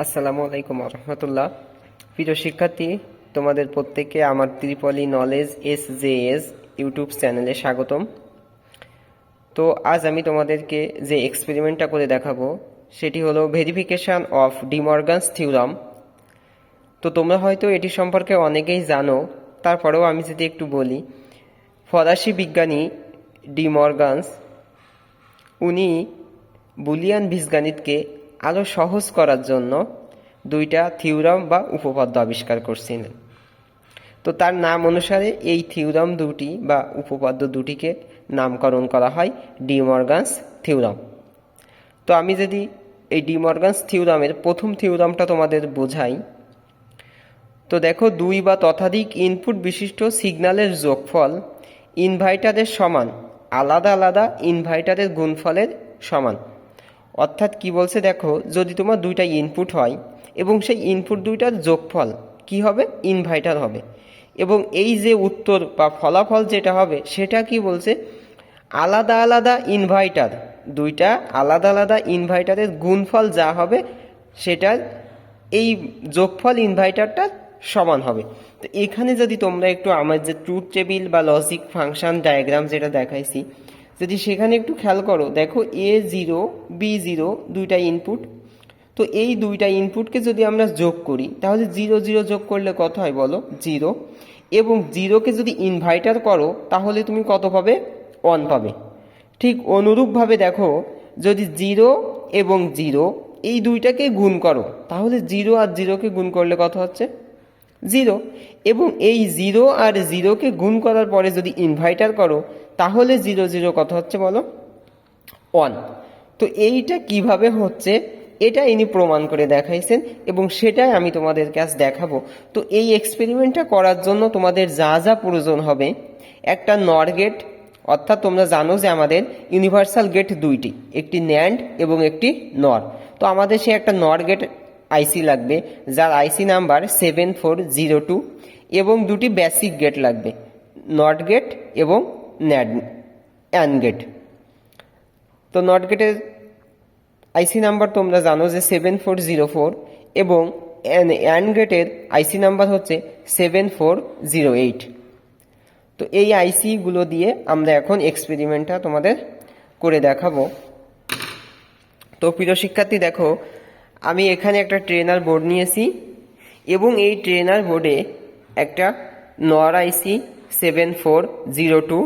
আসসালামু আলাইকুম রহমতুল্লাহ। প্রিয় শিক্ষার্থী, তোমাদের প্রত্যেককে আমার ত্রিপলি নলেজ SJS ইউটিউব চ্যানেলে স্বাগতম। তো আজ আমি তোমাদেরকে যে এক্সপেরিমেন্টটা করে দেখাবো সেটি হলো verification of D Morgan's theorem. তো তোমরা হয়তো এটি সম্পর্কে অনেকেই জানো, তারপরেও আমি যদি একটু বলি, ফরাসি বিজ্ঞানী ডি মর্গানস উনি বুলিয়ান বীজগণিতকে আরও সহজ করার জন্য দুইটা থিওরাম বা উপপাদ্য আবিষ্কার করছিলেন। তো তার নাম অনুসারে এই থিওরাম দুটি বা উপপাদ্য দুটিকে নামকরণ করা হয় ডি মর্গানস থিওরাম। তো আমি যদি এই ডি মর্গানস থিওরামের প্রথম থিওরামটা তোমাদের বোঝাই, তো দেখো, দুই বা ততোধিক ইনপুট বিশিষ্ট সিগন্যালের যোগফল ইনভার্টারের সমান, আলাদা আলাদা ইনভার্টারের গুণফলের সমান। অর্থাৎ কি বলছে দেখো, যদি তোমার দুইটা ইনপুট হয় এবং সেই ইনপুট দুইটার যোগফল কি হবে, ইনভার্টার হবে, এবং এই যে উত্তর বা ফলাফল যেটা হবে সেটা কি বলছে, আলাদা আলাদা ইনভার্টার, দুইটা আলাদা আলাদা ইনভার্টারের গুণফল যা হবে সেটার এই যোগফল ইনভার্টারটার সমান হবে। তো এখানে যদি তোমরা একটু আমার যে ট্রুথ টেবিল বা লজিক ফাংশন ডায়াগ্রাম যেটা দেখাইছি, যদি সেখানে একটু খেয়াল করো, দেখো A0 B0 দুইটা ইনপুট। তো এই দুইটা ইনপুটকে যদি আমরা যোগ করি তাহলে 0 0 যোগ করলে কত হয় বলো, 0। এবং 0কে যদি ইনভার্টার করো তাহলে তুমি কত পাবে, 1 পাবে। ঠিক অনুরূপভাবে দেখো, যদি 0 এবং 0 এই দুইটাকে গুণ করো তাহলে 0 আর 0কে গুণ করলে কত হচ্ছে, 0। এবং এই 0 আর 0কে গুণ করার পরে যদি ইনভার্টার করো তাহলে 0 0 কত হচ্ছে বলো, 1। তো এইটা কিভাবে হচ্ছে এটা ইনি প্রমাণ করে দেখাইছেন এবং সেটাই আমি তোমাদেরকে আজ দেখাবো। তো এই এক্সপেরিমেন্টটা করার জন্য তোমাদের যা যা প্রয়োজন হবে, একটা নর গেট, অর্থাৎ তোমরা জানো যে আমাদের ইউনিভার্সাল গেট দুইটি, একটি ন্যান্ড এবং একটি নর। তো আমাদের সে একটা নর গেট আইসি লাগবে যার আইসি নাম্বার 7402, এবং দুটি বেসিক গেট লাগবে, নট গেট এবং অ্যান্ড গেট। তো নট গেটের আইসি নাম্বার তোমরা জানো যে 7404, এবং অ্যান্ড গেটের আইসি নাম্বার হচ্ছে 7408। তো এই আইসিগুলো দিয়ে আমরা এখন এক্সপেরিমেন্টটা তোমাদের করে দেখাবো। তো প্রিয় শিক্ষার্থী, দেখো, আমি এখানে একটা ট্রেনার বোর্ড নিয়েছি এবং এই ট্রেনার বোর্ডে একটা নর আইসি 7402,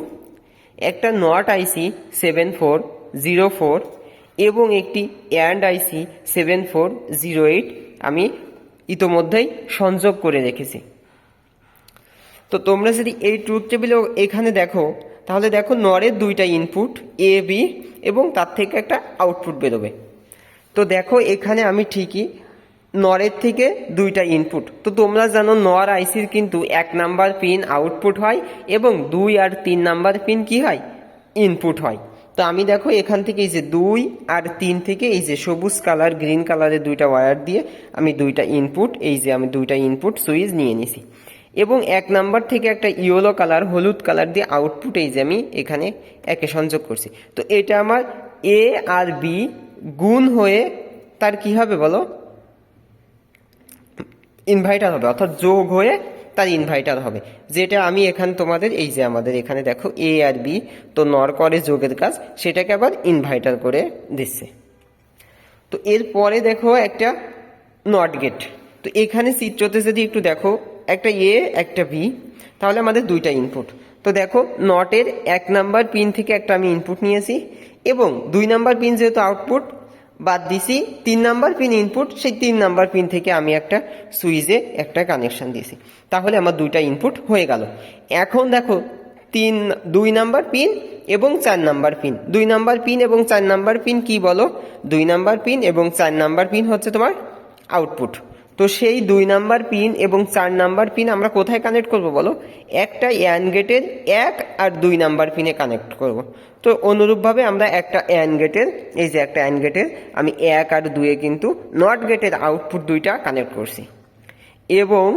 একটা নট আইসি 7404 এবং একটি অ্যান্ড আইসি 7408 আমি ইতোমধ্যেই সংযোগ করে রেখেছি। তো তোমরা যদি এই ট্রুথ টেবিলে এখানে দেখো তাহলে দেখো নরের দুইটা ইনপুট A B এবং তার থেকে একটা আউটপুট বেরোবে। তো দেখো এখানে আমি ঠিকই নরের থেকে দুইটা ইনপুট। তো তোমরা জানো নর আইসির কিন্তু 1 নাম্বার পিন আউটপুট হয় এবং 2 আর 3 নাম্বার পিন কি হয়, ইনপুট হয়। তো আমি দেখো এখান থেকে এই যে 2 আর 3 থেকে এই যে সবুজ কালার গ্রিন কালারের দুইটা ওয়্যার দিয়ে আমি দুইটা ইনপুট, এই যে আমি দুইটা ইনপুট সুইচ নিয়ে নিছি, এবং 1 নাম্বার থেকে একটা ইয়েলো কালার হলুদ কালার দিয়ে আউটপুট এই যে আমি এখানে একে সংযোগ করছি। তো এটা আমার A আর B গুণ হয়ে তার কি হবে বলো, ইনভার্টার হবে, অর্থাৎ যোগ হয়ে তার ইনভার্টার হবে, যেটা আমি এখানে তোমাদের এই যে আমাদের এখানে দেখো A আর B, তো নর করে যোগের কাজ, সেটাকে আবার ইনভার্টার করে দিচ্ছে। তো এরপরে দেখো একটা নট গেট। তো এখানে চিত্রতে যদি একটু দেখো, একটা A একটা B, তাহলে আমাদের দুইটা ইনপুট। তো দেখো নটের 1 নাম্বার পিন থেকে একটা আমি ইনপুট নিয়েছি এবং 2 নাম্বার পিন যেহেতু আউটপুট বাদ দিছি, 3 নাম্বার পিন ইনপুট, সেই 3 নাম্বার পিন থেকে আমি একটা সুইচে একটা কানেকশন দিয়েছি, তাহলে আমার দুইটা ইনপুট হয়ে গেল। এখন দেখো 2 নাম্বার পিন এবং 4 নাম্বার পিন, 2 নাম্বার পিন এবং 4 নাম্বার পিন কি বলো, 2 নাম্বার পিন এবং 4 নাম্বার পিন হচ্ছে তোমার আউটপুট। তো সেই 2 নাম্বার পিন এবং 4 নাম্বার পিন আমরা কোথায় কানেক্ট করব বলো, একটা অ্যান্ড গেটের 1 আর 2 নাম্বার পিনে কানেক্ট করব। তো অনুরূপভাবে আমরা একটা অ্যান্ড গেটের, এই যে একটা অ্যান্ড গেটের আমি 1 আর 2 কিন্তু নট গেটের আউটপুট দুইটা কানেক্ট করছি, এবং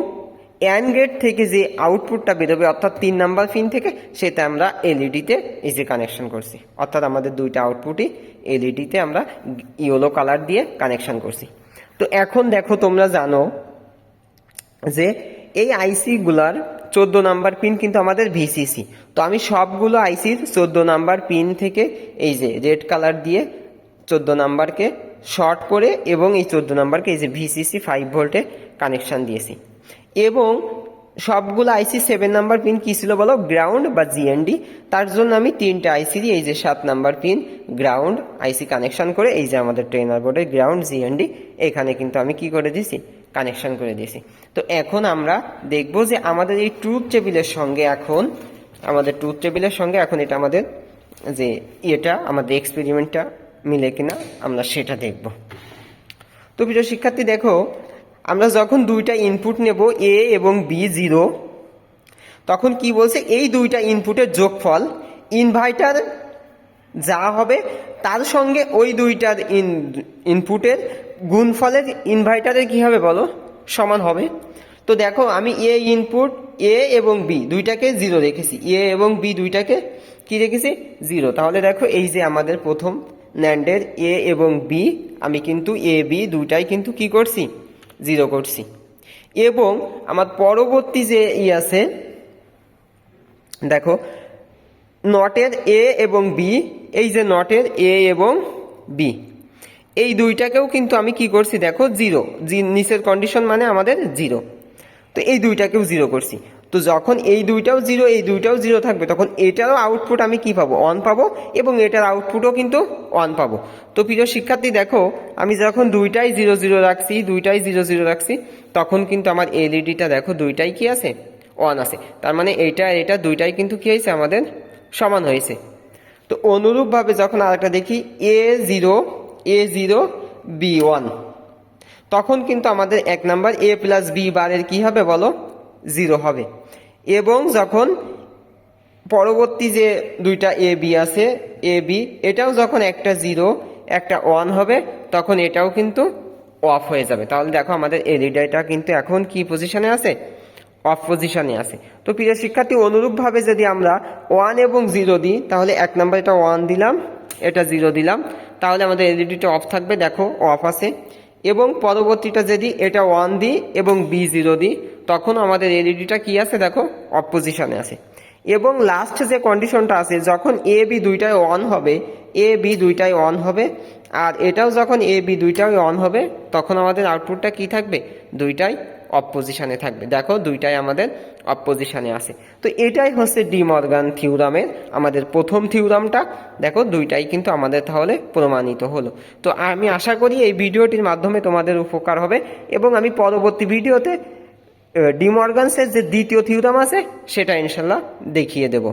অ্যান্ড গেট থেকে যে আউটপুটটা বেরোবে অর্থাৎ 3 নাম্বার পিন থেকে, সেটা আমরা এলইডিতে এই যে কানেকশন করছি, অর্থাৎ আমাদের দুইটা আউটপুটই এলইডিতে আমরা ইয়েলো কালার দিয়ে কানেকশন করছি। তো এখন দেখো তোমরা জানো যে এই আইসিগুলার 14 নাম্বার পিন কিন্তু আমাদের ভিসিসি। তো আমি সবগুলো আইসির 14 নাম্বার পিন থেকে এই যে রেড কালার দিয়ে 14 নাম্বারকে শর্ট করে এবং এই 14 নাম্বারকে এই যে ভিসিসি 5 ভোল্টে কানেকশান দিয়েছি। এবং সবগুলো আইসি 7 নাম্বার পিন কী ছিল বলো, গ্রাউন্ড বা জিএনডি। তার জন্য আমি 3টে আইসিরই এই যে 7 নাম্বার পিন গ্রাউন্ড আইসি কানেকশান করে এই যে আমাদের ট্রেনার বোর্ডের গ্রাউন্ড জিএনডি এখানে কিন্তু আমি কি করে দিয়েছি, কানেকশান করে দিয়েছি। তো এখন আমরা দেখব যে আমাদের এই ট্রুথ টেবিলের সঙ্গে এখন এটা আমাদের যে এটা আমাদের এক্সপেরিমেন্টটা মিলে কিনা আমরা সেটা দেখব। তো প্রিয় শিক্ষার্থী দেখো, আমরা যখন দুইটা ইনপুট নেব এ এবং বি 0, তখন কি বলছে, এই দুইটা ইনপুটের যোগফল ইনভার্টার যা হবে তার সঙ্গে ওই দুইটার ইনপুটের গুণফলের ইনভার্টারের কি হবে বলো, সমান হবে। তো দেখো আমি এ ইনপুট এ এবং বি দুইটাকে 0 রেখেছি, এ এবং বি দুইটাকে কি রেখেছি 0। তাহলে দেখো এই যে আমাদের প্রথম ন্যান্ডের এ এবং বি, আমি কিন্তু এ বি দুইটাই কিন্তু কি করছি, 0 করছি। এবং আমার পরবর্তী যে আছে দেখো নটের এ এবং বি, এই যে নটের এ এবং বি এই দুইটাকেও কিন্তু আমি কি করছি দেখো 0, নিচের কন্ডিশন মানে আমাদের 0। তো এই দুইটাকেও 0 করছি। তো যখন এই দুইটাও 0 এই দুইটাও 0 থাকবে, তখন এটারও আউটপুট আমি কি পাবো, 1 পাবো, এবং এটার আউটপুটও কিন্তু 1 পাবো। তো প্রিয় শিক্ষার্থী দেখো, আমি যখন দুইটাই 0 0 রাখছি, তখন কিন্তু আমার এলইডিটা দেখো দুইটাই কি আছে, 1 আছে। তার মানে এটা দুইটাই কিন্তু কি হয়েছে, আমাদের সমান হয়েছে। তো অনুরূপভাবে যখন আরেকটা দেখি A0 B1, তখন কিন্তু আমাদের 1 নাম্বার A প্লাস বি বারের কি হবে বলো, 0 হবে। এবং যখন পরবর্তী যে দুইটা এ বি আছে, এ বি এটাও যখন একটা 0 একটা 1 হবে, তখন এটাও কিন্তু অফ হয়ে যাবে। তাহলে দেখো আমাদের এলইডিটা কিন্তু এখন কি পজিশনে আছে, অফ পজিশনে আছে। তো প্রিয় শিক্ষার্থী, অনুরূপভাবে যদি আমরা 1 এবং 0 দিই, তাহলে 1 নাম্বার এটা 1 দিলাম, এটা 0 দিলাম, তাহলে আমাদের এলইডিটা অফ থাকবে, দেখো অফ আছে। এবং পরবর্তীটা যদি এটা 1 দিই এবং বি 0 দিই, তখন আমাদের এলইডিটা কি আছে দেখো, অফ পজিশনে আছে। এবং লাস্ট যে কন্ডিশনটা আছে, যখন এ বি দুইটাই অন হবে, আর এটাও যখন এ বি দুইটাই অন হবে, তখন আমাদের আউটপুটটা কি থাকবে, দুইটাই অফ পজিশনে থাকবে। দেখো দুইটাই আমাদের অফ পজিশনে আছে। তো এটাই হচ্ছে ডি মর্গান থিওরামের আমাদের প্রথম থিওরামটা। দেখো দুইটাই কিন্তু আমাদের তাহলে প্রমাণিত হলো। তো আমি আশা করি এই ভিডিওটির মাধ্যমে তোমাদের উপকার হবে, এবং আমি পরবর্তী ভিডিওতে ডি মর্গানসের যে দ্বিতীয় থিওরাম আছে সেটা ইনশাল্লাহ দেখিয়ে দেব।